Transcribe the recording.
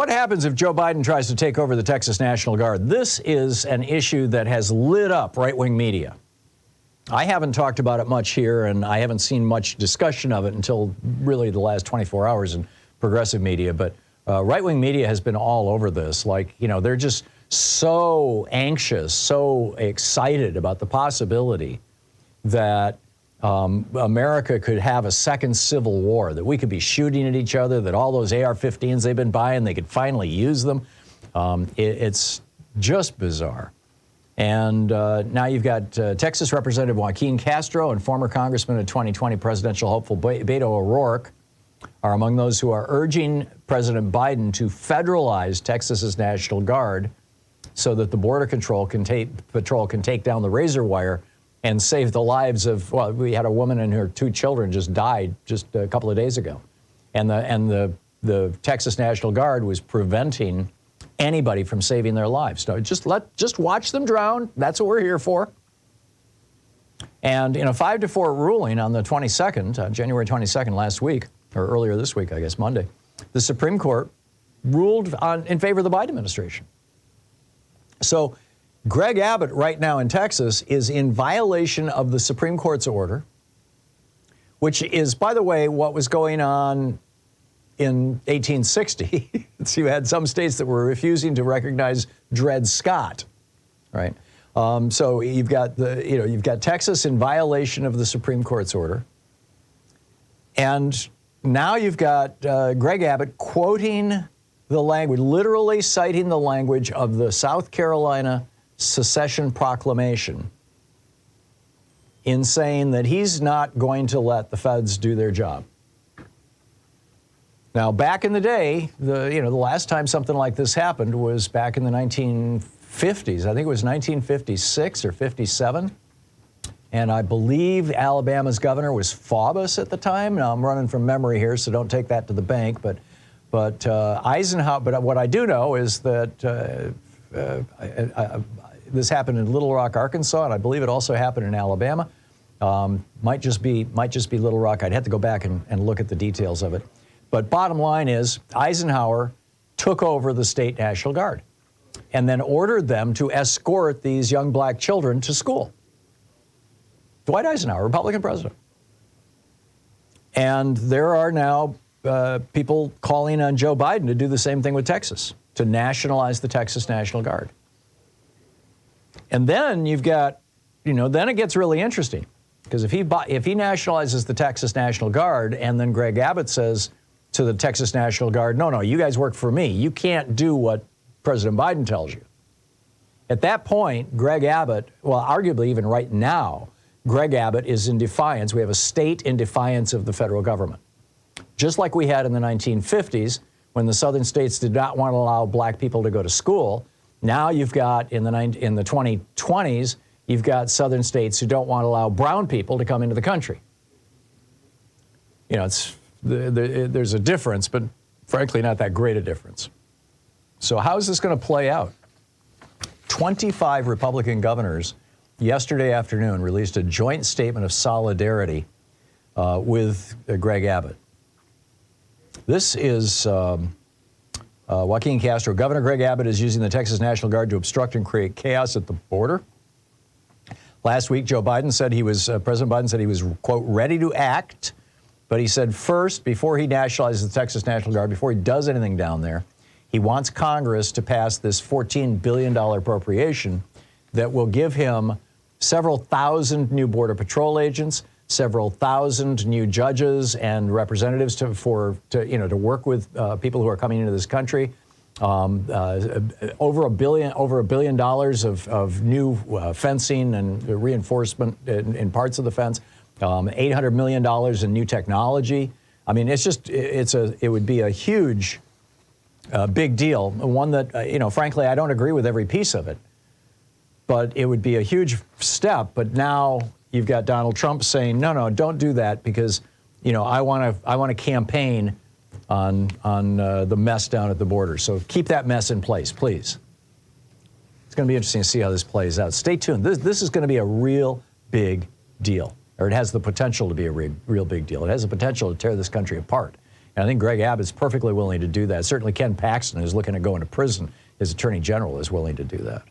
what happens if Joe Biden tries to take over the Texas National Guard? This is an issue that has lit up right-wing media. I haven't talked about it much here, and I haven't seen much discussion of it until really the last 24 hours in progressive media. But right-wing media has been all over this. Like, you know, they're just so anxious, so excited about the possibility that America could have a second civil war, that we could be shooting at each other, that all those AR-15s they've been buying, they could finally use them. It's just bizarre. And now you've got Texas Representative Joaquin Castro and former Congressman and 2020 presidential hopeful Beto O'Rourke are among those who are urging President Biden to federalize Texas's National Guard so that the Border Patrol can take down the razor wire and save the lives of, well, we had a woman and her 2 children just died just a couple of days ago. And the Texas National Guard was preventing anybody from saving their lives. So just watch them drown. That's what we're here for. And in a 5-4 ruling on the 22nd, January 22nd last week, or earlier this week, I guess Monday, the Supreme Court ruled in favor of the Biden administration. So Greg Abbott right now in Texas is in violation of the Supreme Court's order, which is, by the way, what was going on in 1860. So you had some states that were refusing to recognize Dred Scott, right? So you've got Texas in violation of the Supreme Court's order, and now you've got Greg Abbott quoting the language, literally citing the language of the South Carolina Secession Proclamation in saying that he's not going to let the feds do their job. Now, back in the day, the last time something like this happened was back in the 1950s. I think it was 1956 or 57. And I believe Alabama's governor was Faubus at the time. Now, I'm running from memory here, so don't take that to the bank. But Eisenhower. But what I do know is that this happened in Little Rock, Arkansas, and I believe it also happened in Alabama. Might just be Little Rock. I'd have to go back and look at the details of it. But bottom line is, Eisenhower took over the state National Guard and then ordered them to escort these young black children to school. Dwight Eisenhower, Republican president. And there are now people calling on Joe Biden to do the same thing with Texas, to nationalize the Texas National Guard. And then you've got, then it gets really interesting. Because if he nationalizes the Texas National Guard and then Greg Abbott says to the Texas National Guard, no, you guys work for me. You can't do what President Biden tells you. At that point, Greg Abbott, well, arguably even right now, Greg Abbott is in defiance. We have a state in defiance of the federal government. Just like we had in the 1950s when the southern states did not want to allow black people to go to school. Now you've got, in the 2020s, you've got southern states who don't want to allow brown people to come into the country. There's a difference, but frankly, not that great a difference. So how is this going to play out? 25 Republican governors yesterday afternoon released a joint statement of solidarity with Greg Abbott. This is Joaquin Castro. Governor Greg Abbott is using the Texas National Guard to obstruct and create chaos at the border. Last week, President Biden said he was, quote, ready to act. But he said first, before he nationalizes the Texas National Guard, before he does anything down there, he wants Congress to pass this $14 billion appropriation that will give him several thousand new Border Patrol agents, several thousand new judges and representatives to work with people who are coming into this country. Over $1 billion of new fencing and reinforcement in parts of the fence. $800 million in new technology. I mean, it would be a huge, big deal. One that, frankly, I don't agree with every piece of it, but it would be a huge step. But now you've got Donald Trump saying, no, don't do that because, I want to campaign on the mess down at the border. So keep that mess in place, please. It's going to be interesting to see how this plays out. Stay tuned. This is going to be a real big deal. Or it has the potential to be a real big deal. It has the potential to tear this country apart And I think Greg Abbott is perfectly willing to do that. Certainly Ken Paxton, who's looking at going to prison, his attorney general, is willing to do that.